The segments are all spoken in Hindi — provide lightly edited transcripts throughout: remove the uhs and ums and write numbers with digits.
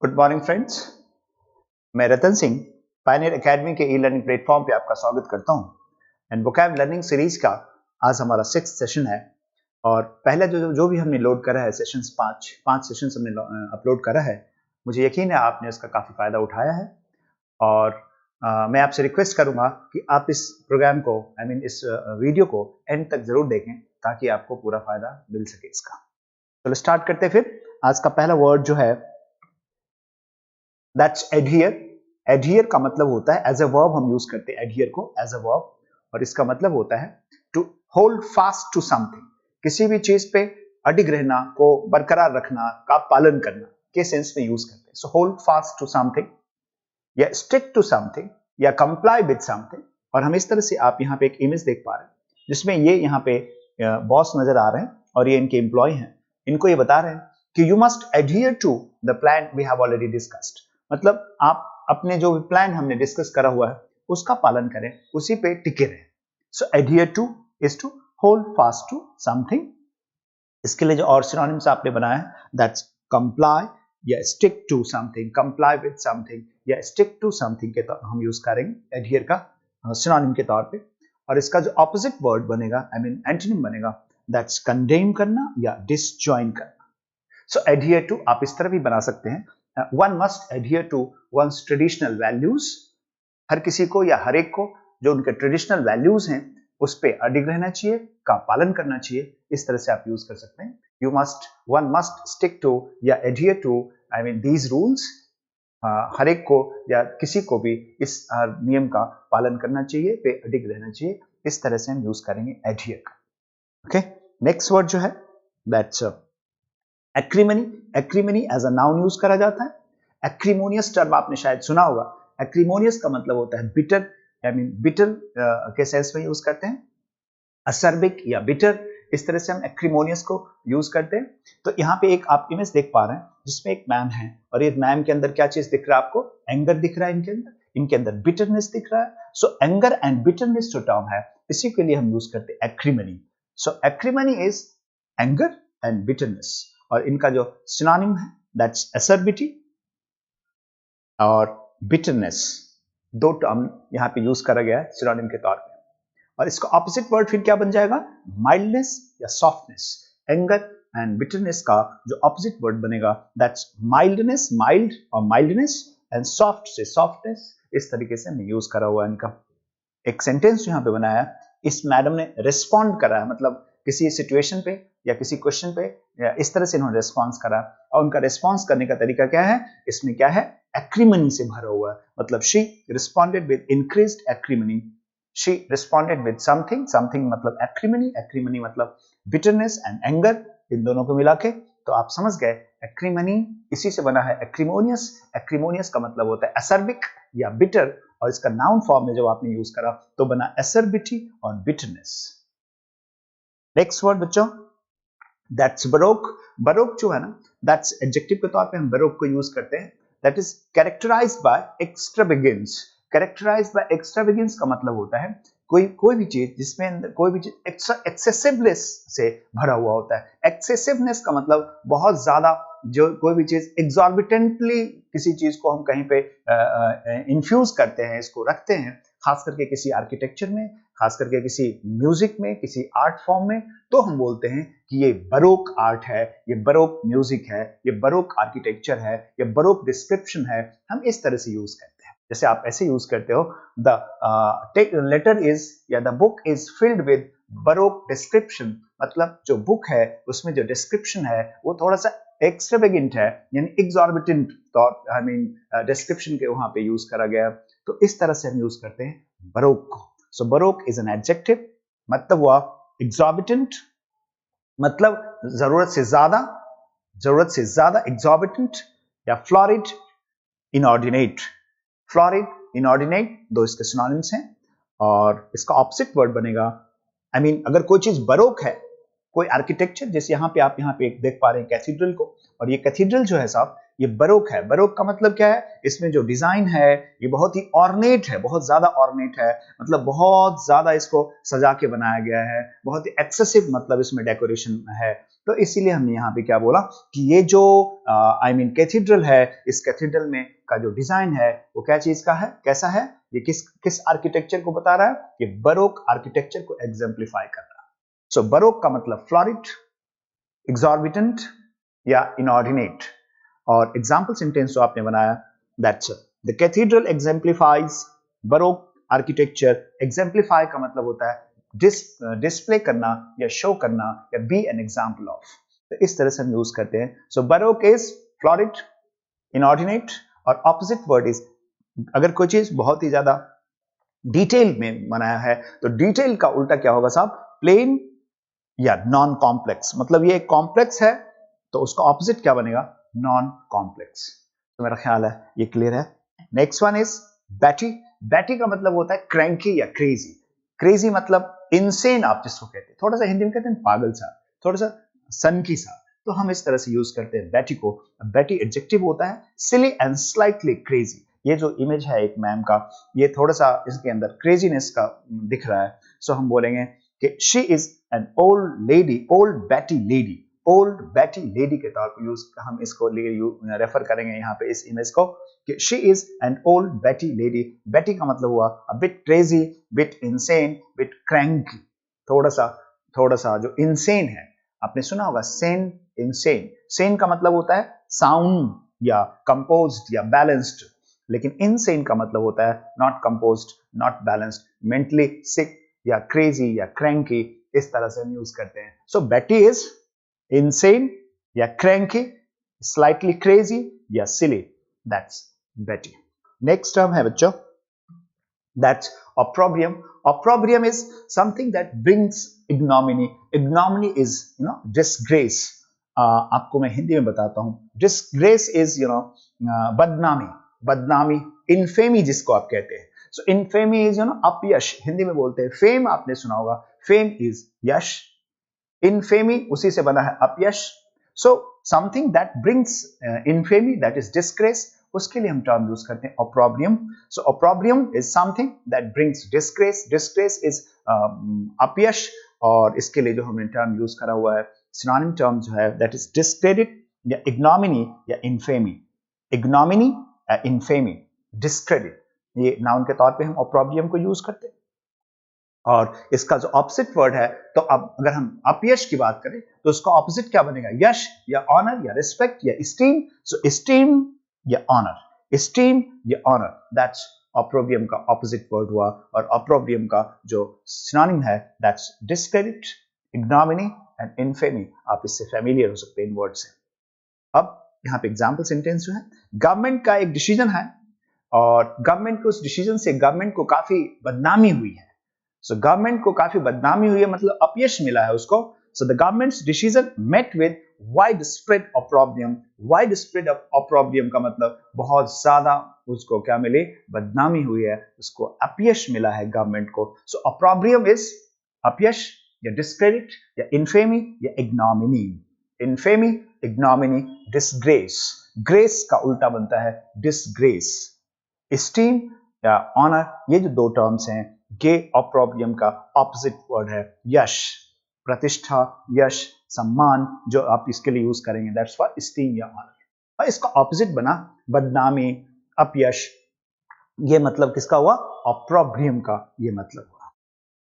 Good morning friends. मैं रतन सिंह पायनियर एकेडमी के ई लर्निंग प्लेटफॉर्म पे आपका स्वागत करता हूं। एंड वोकैब लर्निंग सीरीज का आज हमारा 6th सेशन है और पहला जो भी हमने लोड करा है सेशंस पांच सेशंस हमने अपलोड करा है। मुझे यकीन है आपने इसका काफ़ी फ़ायदा उठाया है और मैं आपसे रिक्वेस्ट करूंगा कि आप इस प्रोग्राम को इस वीडियो को एंड तक ज़रूर देखें ताकि आपको पूरा फ़ायदा मिल सके इसका। चलो स्टार्ट करते हैं फिर। आज का पहला वर्ड जो है दैट्स एडहियर। एडहियर का मतलब होता है एज अ वर्ब, हम यूज करते हैं एडहियर को एज अ वर्ब और इसका मतलब होता है to hold fast to something, किसी भी चीज पे अडिग रहना, को बरकरार रखना, का पालन करना के सेंस में यूज करते हैं। So hold fast to something या स्टिक टू समथिंग या कंप्लाई विद समथिंग। और हम इस तरह से आप यहाँ पे एक इमेज देख पा रहे हैं जिसमें ये यहाँ पे बॉस नजर आ रहे हैं और ये इनके एम्प्लॉय हैं। इनको ये बता रहे हैं कि you must adhere to the plan we have already discussed, मतलब आप अपने जो प्लान हमने डिस्कस करा हुआ है उसका पालन करें, उसी पे टिके रहें। So adhere to is to hold fast to something. इसके लिए जो और सिनोनिम्स आपने बनाया है दैट्स कंप्लाई या stick to something, comply with something या स्टिक टू समथिंग के हम यूज करेंगे एडहियर का सिनोनिम के तौर पे। और इसका जो ऑपोजिट वर्ड बनेगा एंटोनिम बनेगा दैट्स कंडेम करना या डिसजॉइन करना। सो एडहियर टू आप इस तरह भी बना सकते हैं, one must adhere to one's traditional values। हर किसी को या हर एक को जो उनके ट्रेडिशनल वैल्यूज हैं उस पे अडिग रहना चाहिए, का पालन करना चाहिए। इस तरह से आप यूज कर सकते हैं। one must stick to या adhere to these rules। हर एक को या किसी को भी इस नियम का पालन करना चाहिए, पे अडिग रहना चाहिए। इस तरह से हम यूज करेंगे adhere का। ओके, नेक्स्ट वर्ड जो है that's acrimony. Acrimony as a noun use करा जाता है। एक्रीमोनियस टर्म आपने शायद सुना होगा। एक्रीमोनियस का मतलब होता है बिटर, बिटर के सेंस में यूज करते हैं। असर्बिक या बिटर, इस तरह से हम एक्रीमोनियस को यूज करते हैं। तो यहाँ पे एक आप इमेज देख पा रहे हैं जिसमें एक मैम है और ये मैम के अंदर क्या चीज दिख रहा है आपको? एंगर दिख रहा है इनके अंदर बिटरनेस दिख रहा है। सो एंगर एंड बिटरनेस जो टर्म है इसी के लिए हम यूज करते हैं एक्रीमनी। सो एक्रीमनी इज एंगर एंड बिटरनेस और इनका जो सिनोनिम है दैट्स एसर्बिटी और बिटरनेस। दो टर्म यहाँ पे यूज करा गया है सिनोनिम के तौर पे। और इसका ऑपोजिट वर्ड फिर क्या बन जाएगा? माइल्डनेस या सॉफ्टनेस। एंगर एंड बिटरनेस का जो ऑपोजिट वर्ड बनेगा दैट्स माइल्डनेस, माइल्ड और माइल्डनेस, एंड सॉफ्ट से सॉफ्टनेस। इस तरीके से हमने यूज करा हुआ है इनका। एक सेंटेंस यहाँ पे बनाया, इस मैडम ने रिस्पॉन्ड करा है, मतलब किसी सिचुएशन पे या किसी क्वेश्चन पे या इस तरह से इन्होंने रिस्पॉन्स करा और उनका रिस्पॉन्स करने का तरीका क्या है? इसमें क्या है? एक्रीमनी से भरा हुआ है। मतलब she responded with increased acrimony. She responded with something, something मतलब एक्रीमनी, एक्रीमनी मतलब बिटरनेस एंड एंगर, इन दोनों को मिला के तो आप समझ गए एक्रीमनी इसी से बना है एक्रीमोनियस। एक्रीमोनियस का मतलब होता है एसर्बिक या बिटर और इसका नाउन फॉर्म में जब आपने यूज करा तो बना एसर्बिटी और बिटरनेस। नेक्स्ट वर्ड बच्चों दैट्स बरोक। बरोक जो है ना दैट्स एडजेक्टिव के तौर पे हम बरोक को यूज करते हैं। That is characterised by extravagance. Characterised by extravagance का मतलब होता है कोई भी चीज जिसमें कोई भी चीज एक्सेसिवनेस से भरा हुआ होता है। एक्सेसिवनेस का मतलब बहुत ज्यादा, जो कोई भी चीज एग्जॉर्बिटेंटली किसी चीज को हम कहीं पे इन्फ्यूज करते हैं, इसको रखते हैं, खास करके किसी आर्किटेक्चर में, खास करके किसी म्यूजिक में, किसी आर्ट फॉर्म में, तो हम बोलते हैं कि ये बरोक आर्ट है, ये बरोक म्यूजिक है, ये बरोक आर्किटेक्चर है, ये बरोक डिस्क्रिप्शन है। हम इस तरह से यूज करते हैं। जैसे आप ऐसे यूज करते हो द लेटर इज या the book is filled with baroque description, मतलब जो बुक है उसमें जो डिस्क्रिप्शन है वो थोड़ा सा एक्स्ट्रावेगेंट है, यानी एग्जॉर्बिटेंट तौर डिस्क्रिप्शन के वहां पे यूज करा गया। तो इस तरह से हम यूज करते हैं बरोक को। सो बरोक इज एन एडजेक्टिव, मतलब हुआ एग्जॉर्बिटेंट, मतलब जरूरत से ज्यादा एग्जॉर्बिटेंट, या फ्लोरिड, इनऑर्डिनेट। फ्लोरिड, इनऑर्डिनेट दो इसके सिनोनिम्स हैं और इसका ऑपोजिट वर्ड बनेगा अगर कोई चीज बरोक है, कोई आर्किटेक्चर, जैसे यहाँ पे देख पा रहे हैं कैथीड्रल को, और ये कैथीड्रल जो है साहब ये बरोक है। बरोक का मतलब क्या है? इसमें जो डिजाइन है ये बहुत ही ऑर्नेट है, बहुत ज्यादा ऑर्नेट है, मतलब बहुत ज्यादा इसको सजा के बनाया गया है, बहुत ही एक्सेसिव मतलब इसमें डेकोरेशन है। तो इसीलिए हमने यहाँ पे क्या बोला कि ये जो कैथीड्रल है, इस कैथीड्रल में का जो डिजाइन है वो क्या चीज का है, कैसा है, ये किस आर्किटेक्चर को बता रहा है, ये बरोक आर्किटेक्चर को एग्जाम्प्लीफाई कर रहा है। सो बरोक का मतलब फ्लोरिड, एक्सॉर्बिटेंट या इनऑर्डिनेट। और एग्जाम्पल सेंटेंस जो आपने बनाया, that's the cathedral exemplifies baroque architecture. Exemplify का मतलब होता है डिस्प्ले करना या शो करना या बी एन एग्जाम्पल ऑफ। तो इस तरह से हम यूज करते हैं। सो बरोक इज फ्लोरिड, इनऑर्डिनेट, और ऑपोजिट वर्ड इज, अगर कोई चीज बहुत ही ज्यादा डिटेल में बनाया है तो डिटेल का उल्टा क्या होगा साहब, प्लेन या नॉन कॉम्प्लेक्स। मतलब ये कॉम्प्लेक्स है तो उसका ऑपोजिट क्या बनेगा, नॉन कॉम्प्लेक्स। तो मेरा ख्याल है ये क्लियर है। नेक्स्ट वन इज बैटी। बैटी का मतलब होता है क्रैंकी या क्रेजी। क्रेजी मतलब इनसेन, आप जिसको कहते हैं, थोड़ा सा हिंदी में कहते हैं पागल सा, थोड़ा सा सनकी सा, तो हम इस तरह से यूज करते हैं बैटी को। बैटी एडजेक्टिव होता है सिली एंड स्लाइटली क्रेजी। ये जो इमेज है एक मैम का, ये थोड़ा सा इसके अंदर क्रेजीनेस का दिख रहा है। सो हम बोलेंगे कि she is an old lady, old batty lady. Old batty lady के तौर पर यूज हम इसको रेफर करेंगे यहाँ पे इस इमेज को कि she is an old batty lady. Batty का मतलब हुआ a bit crazy, bit insane, bit cranky. थोड़ा सा जो इनसेन है, आपने सुना होगा सेन, इनसेन। सेन का मतलब होता है साउंड या कंपोज्ड या बैलेंस्ड, लेकिन इनसेन का मतलब होता है not composed, not balanced, mentally sick या क्रेजी या क्रैंकी। इस तरह से हम यूज करते हैं। सो बैटी इज insane या cranky, slightly crazy या silly, that's Betty. Next term है बच्चों, that's opprobrium. Opprobrium is something that brings ignominy. Ignominy is disgrace. आपको मैं हिंदी में बताता हूँ। Disgrace is बदनामी, बदनामी, infamy जिसको आप कहते हैं। So infamy is अपयश, हिंदी में बोलते हैं। Fame आपने सुना होगा, fame is यश, infamy उसी से बना है अपयश। So something that brings infamy, that is disgrace, उसके लिए हम टर्म यूज करते हैं opprobrium. So opprobrium is something that brings disgrace, disgrace is अपयश, और इसके लिए जो हमने टर्म यूज करा हुआ है, सिनोनिम टर्म जो है, दैट इज डिस्क्रेडिट या इग्नोमिनी या इनफेमी। इग्नोमिनी या इनफेमी, डिस्क्रेडिट, ये नाउन के तौर पे हम opprobrium को यूज करते हैं। और इसका जो ऑपोजिट वर्ड है, तो अब अगर हम अपयश की बात करें तो उसका ऑपोजिट क्या बनेगा, यश या ऑनर या रिस्पेक्ट या स्टीम। सो स्टीम या ऑनर, स्टीम या ऑनर, दैट्स opprobrium का ऑपोजिट वर्ड हुआ। और opprobrium का जो सिनोनिम है, that's discredit, ignominy and infamy. आप इससे फैमिलियर हो सकते हैं इन वर्ड से। अब यहाँ पे एग्जाम्पल सेंटेंस जो है, गवर्नमेंट का एक डिसीजन है और गवर्नमेंट को उस डिसीजन से गवर्नमेंट को काफी बदनामी हुई है। सो गवर्नमेंट को काफी बदनामी हुई है, मतलब अपयश मिला है उसको। So the government's decision met with wide spread opprobrium। Wide spread opprobrium का मतलब बहुत ज्यादा उसको क्या मिली, बदनामी हुई है, उसको अपयश मिला है गवर्नमेंट को। सो opprobrium इज अपयश या डिस्क्रेडिट या इनफेमी या ignominy. Infamy, ignominy, disgrace. Grace का उल्टा बनता है डिसग्रेस। स्टीम या ऑनर, ये जो दो टर्म्स हैं, ये opprobrium का ऑपोजिट वर्ड है। यश, प्रतिष्ठा, यश, सम्मान, जो आप इसके लिए यूज करेंगे, दैट्स फॉर स्टीम या ऑनर। और इसका ऑपोजिट बना बदनामी, अपयश। ये मतलब किसका हुआ, opprobrium का ये मतलब हुआ।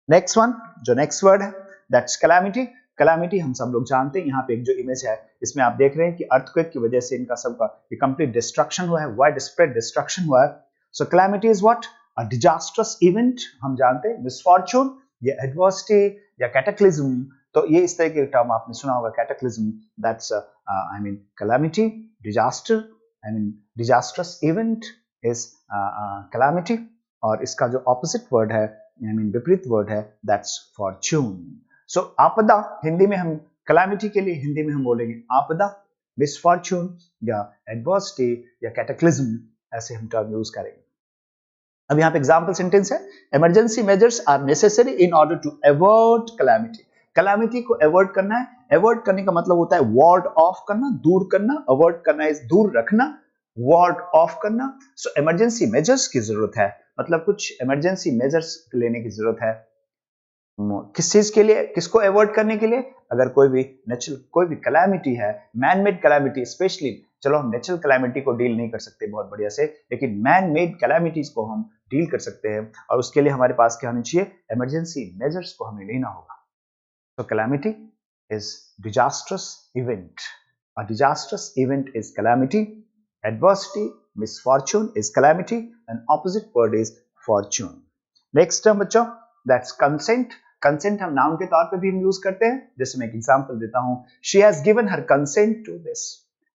नेक्स्ट वन, जो नेक्स्ट वर्ड है, दैट्स कैलामिटी। कैलामिटी हम सब लोग जानते हैं। यहाँ पे एक जो इमेज है, इसमें आप देख रहे हैं कि अर्थक्वेक की वजह से इनका सबका कंप्लीट डिस्ट्रक्शन हुआ है, वाइड स्प्रेड डिस्ट्रक्शन हुआ है। So calamity is what, a disastrous event. हम जानते हैं मिसफॉर्चून या एडवर्सिटी या कैटाक्लिज्म, तो ये इस तरह के टर्म आपने सुना होगा, cataclysm, that's calamity, disaster, disastrous event is calamity. और इसका जो ऑपोजिट वर्ड है, विपरीत वर्ड है, दैट्स फॉर्चून। सो आपदा, हिंदी में हम कैलामिटी के लिए हिंदी में हम बोलेंगे आपदा, मिसफॉर्चून या एडवर्सिटी या कैटाक्लिज्म, ऐसे हम टर्म यूज करेंगे। अब यहाँ पे एग्जाम्पल सेंटेंस है, emergency measures are necessary in order to avoid calamity. Calamity को अवॉइड करना है। अवॉइड करने का मतलब होता है वार्ड ऑफ करना, दूर करना। अवॉइड करना इज दूर रखना, वार्ड ऑफ करना। सो इमरजेंसी मेजर्स की जरूरत है, मतलब कुछ इमरजेंसी मेजर्स लेने की जरूरत है। किस चीज के लिए, किसको अवॉइड करने के लिए? अगर कोई भी नेचुरल कोई भी कैलामिटी है, मैन मेड कैलामिटी स्पेशली, चलो हम नेचुरल कैलामिटी को डील नहीं कर सकते बहुत बढ़िया से, लेकिन मैन मेड कैलामिटीज को हम डील कर सकते हैं, और उसके लिए हमारे पास क्या होनी चाहिए? इमरजेंसी मेजर्स को हमें लेना होगा। तो calamity is disastrous event, a disastrous event is calamity, adversity misfortune is calamity, and opposite word is Fortune. Next term बच्चों, दैट्स कंसेंट। कंसेंट हम नाउन के तौर पे भी हम यूज करते हैं, जैसे मैं एक एग्जांपल देता हूं, she has given her consent to this.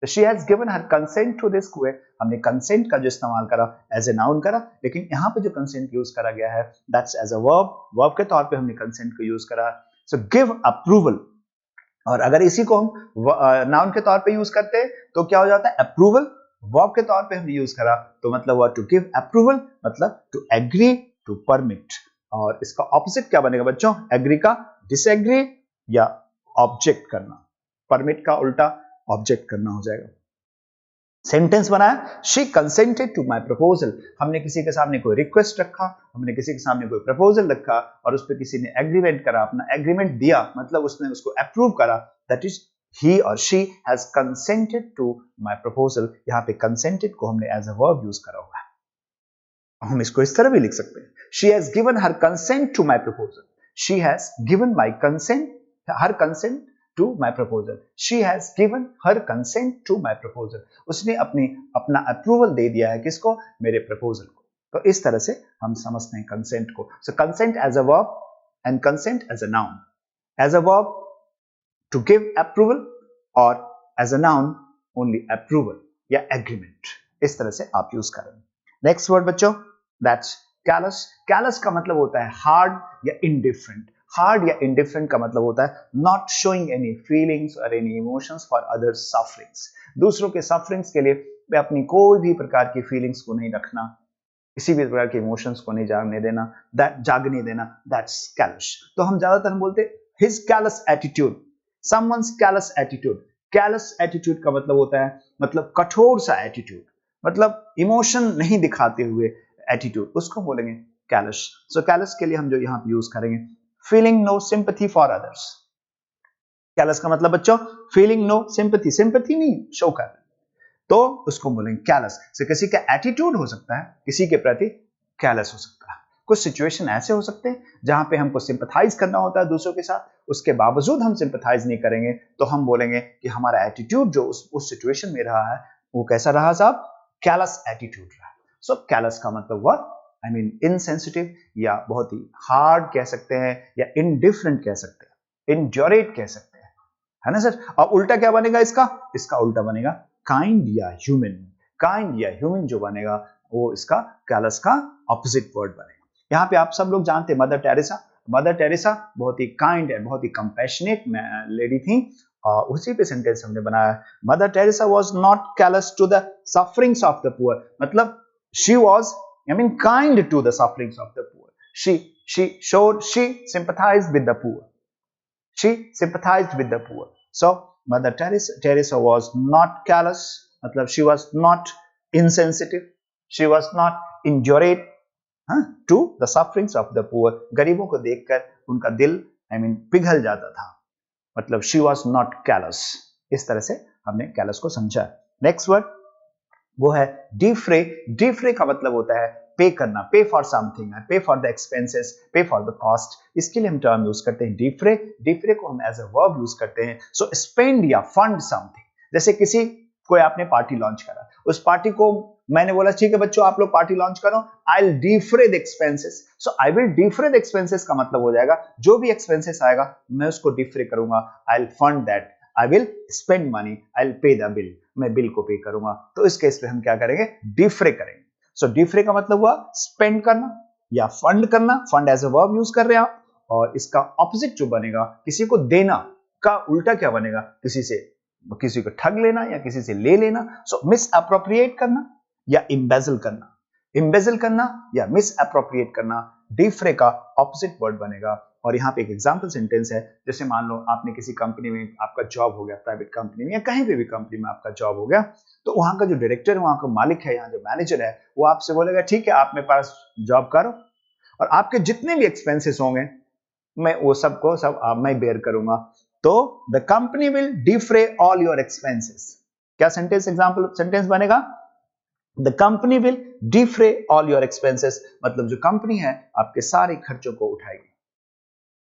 तो she has given her consent to this को हमने कंसेंट का जो इस्तेमाल करा एज ए नाउन करा, लेकिन यहाँ पे जो कंसेंट यूज करा गया है that's as a verb, verb के तौर पे हमने कंसेंट को यूज करा। सो गिव अप्रूवल, और अगर इसी को हम नाउन के तौर पे यूज करते हैं तो क्या हो जाता है? अप्रूवल। वर्ब के तौर पे हमने यूज करा तो मतलब हुआ टू गिव अप्रूवल, मतलब टू एग्री, टू परमिट। और इसका ऑपोजिट क्या बनेगा बच्चों? एग्री का डिसएग्री या ऑब्जेक्ट करना, परमिट का उल्टा ऑब्जेक्ट करना हो जाएगा। सेंटेंस बनाया, she consented to my proposal. हमने किसी के सामने कोई रिक्वेस्ट रखा, हमने किसी के सामने कोई प्रपोजल रखा और उस पर किसी ने एग्रीमेंट करा, अपना एग्रीमेंट दिया, मतलब उसने उसको अप्रूव करा, that is he or she has consented to my proposal। यहाँ पे consented को हमने as a verb यूज करा हुआ है। हम इसको इस तरह भी लिख सकते हैं, she has given her consent to my proposal, she has given my consent, her consent to my proposal, she has given her consent to my proposal। उसने अपना अप्रूवल दे दिया है किसको? मेरे प्रपोजल को। तो इस तरह से हम समझते हैं कंसेंट को। So consent as a verb and consent as a noun. As a verb to give approval, और as a noun only approval या एग्रीमेंट, इस तरह से आप यूज करें। नेक्स्ट वर्ड बच्चों, दैट्स कैलस। कैलस का मतलब होता है हार्ड या इनडिफरेंट। हार्ड या इनडिफरेंट का मतलब होता है नॉट शोइंग एनी फीलिंग्स और any emotions for other sufferings. दूसरों के सफरिंग्स के लिए अपनी कोई भी प्रकार की फीलिंग्स को नहीं रखना, किसी भी प्रकार के इमोशंस को नहीं जागने देना, दैट्स कैलस। तो हम ज्यादातर हम बोलते his callus attitude, someone's callus attitude. Callus attitude का मतलब होता है मतलब कठोर सा एटीट्यूड, मतलब इमोशन नहीं दिखाते हुए एटीट्यूड, उसको बोलेंगे कैलस। सो कैलस के लिए हम जो यहाँ पे यूज करेंगे, feeling no sympathy for others. Callous का मतलब बच्चों फीलिंग नो सिंपैथी, सिंपैथी नहीं शो कर, तो उसको बोलेंगे कैलस। से किसी का एटीट्यूड हो सकता है किसी के प्रति कैलस हो सकता है। कुछ सिचुएशन ऐसे हो सकते हैं जहां पे हमको सिंपैथाइज करना होता है दूसरों के साथ, उसके बावजूद हम सिंपैथाइज नहीं करेंगे, तो हम बोलेंगे कि हमारा एटीट्यूड जो उस सिचुएशन में रहा है वो कैसा रहा साहब? कैलस एटीट्यूड रहा। सो कैलस का मतलब हुआ आई मीन इनसेंसिटिव, या बहुत ही हार्ड कह सकते हैं, या इनडिफरेंट कह सकते हैं, इनड्योरेट कह सकते हैं, है ना सर। और उल्टा क्या बनेगा इसका? इसका उल्टा बनेगा काइंड या ह्यूमन। काइंड या ह्यूमन जो बनेगा वो इसका कैलस का ऑपोजिट वर्ड बनेगा। यहाँ पे आप सब लोग जानते हैं मदर टेरेसा। मदर टेरेसा बहुत ही काइंड एंड बहुत ही कंपैशनेट लेडी थी, और उसी पे सेंटेंस हमने बनाया, Mother Teresa was not callous to the sufferings of the poor. मतलब she was I mean kind to the sufferings of the poor. she sympathized with the poor, she sympathized with the poor। so Mother Teresa was not callous, मतलब she was not insensitive, she was not indifferent to the sufferings of the poor। गरीबों को देखकर उनका दिल पिघल जाता था, मतलब she was not callous। इस तरह से हमने callous को समझा। नेक्स्ट वर्ड वो है डिफ्रे। डिफ्रे का मतलब होता है पे करना, पे फॉर समथिंग, पे फॉर द एक्सपेंसेस, पे फॉर द कॉस्ट। इसके लिए हम टर्म यूज करते हैं डिफ्रे। डिफ्रे को हम एज अ वर्ब यूज करते हैं। सो स्पेंड या फंड समथिंग। जैसे किसी कोई आपने पार्टी लॉन्च करा, उस पार्टी को मैंने बोला ठीक है बच्चों आप लोग पार्टी लॉन्च करो, I will defray the expenses. So I will defray the expenses का मतलब हो जाएगा जो भी एक्सपेंसेस आएगा मैं उसको डिफ्रे करूंगा, I will fund that, I will spend money, I will pay the bill, मैं बिल को पे करूंगा। तो इस केस में हम क्या करेंगे? डिफ्रे करेंगे। सो डिफ्रे का मतलब हुआ स्पेंड करना या फंड करना। Fund as a verb use कर रहे हैं आप। और इसका ऑपोजिट जो बनेगा किसी को देना का उल्टा क्या बनेगा? किसी को ठग लेना या किसी से ले लेना। सो मिस अप्रोप्रिएट करना या इम्बेजल करना, इम्बेजल करना या मिस अप्रोप्रिएट करना डिफ्रे का ऑपोजिट वर्ड बनेगा। और यहाँ पे एक एग्जाम्पल सेंटेंस है, जैसे मान लो आपने किसी कंपनी में आपका जॉब हो गया, प्राइवेट कंपनी में या कहीं पे भी कंपनी में आपका जॉब हो गया, तो वहां का जो डायरेक्टर है, वहां का मालिक है, यहाँ जो मैनेजर है, वो आपसे बोलेगा ठीक है आप मेरे पास जॉब करो और आपके जितने भी एक्सपेंसेस होंगे मैं वो सबको सब मैं बेयर करूंगा। तो the company will defray all your expenses. क्या सेंटेंस एग्जांपल सेंटेंस बनेगा? The company will defray all your expenses, मतलब जो कंपनी है आपके सारे खर्चों को उठाएगी।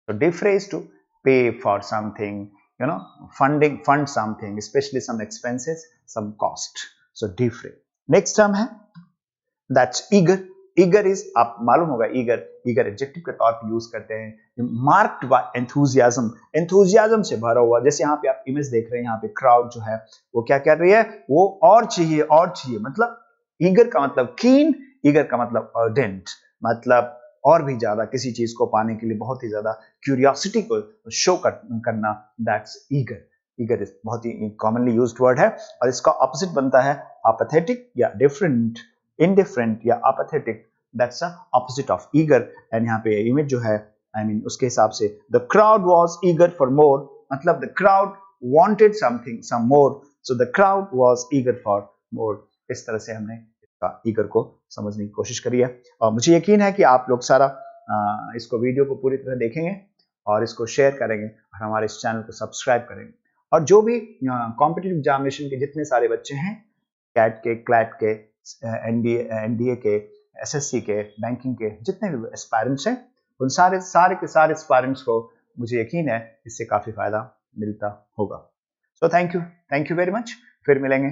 तो डिफ्रे इज टू पे for something, you know, fund something, especially some expenses, some cost. So defray. Next term है that's eager. eager is, आप मालूम होगा eager एडजेक्टिव के तौर पे यूज करते हैं, मार्क्ड बाय एंथुजियाज्म से भरा हुआ। जैसे यहाँ पे आप इमेज देख रहे हैं, यहाँ पे क्राउड जो है वो क्या कर रही है, वो और चाहिए, मतलब eager का मतलब कीन, eager का मतलब अर्डेंट, मतलब और भी ज्यादा किसी चीज को पाने के लिए बहुत ही ज्यादा क्यूरियोसिटी को शो करना, दैट्स ईगर इज बहुत ही कॉमनली यूज्ड वर्ड है। और इसका ऑपोजिट बनता है अपेथेटिक या डिफरेंट, इनडिफरेंट या apathetic, that's the opposite of eager. And यहाँ पे इमेज जो है उसके हिसाब से the crowd was eager for more, मतलब the crowd wanted something some more, so the crowd was eager for more. इस तरह से हमने ईगर को समझने की कोशिश करी है, और मुझे यकीन है कि आप लोग सारा इसको वीडियो को पूरी तरह देखेंगे और इसको शेयर करेंगे और हमारे इस चैनल को सब्सक्राइब करेंगे। और जो भी कॉम्पिटिटिव एग्जामिनेशन के जितने सारे बच्चे हैं, कैट के, क्लैट के, एनडीए के, एसएससी के, बैंकिंग के जितने भी एस्पायरेंट्स हैं, उन सारे के सारे एस्पायरेंट्स को मुझे यकीन है इससे काफी फायदा मिलता होगा। So thank you very much. फिर मिलेंगे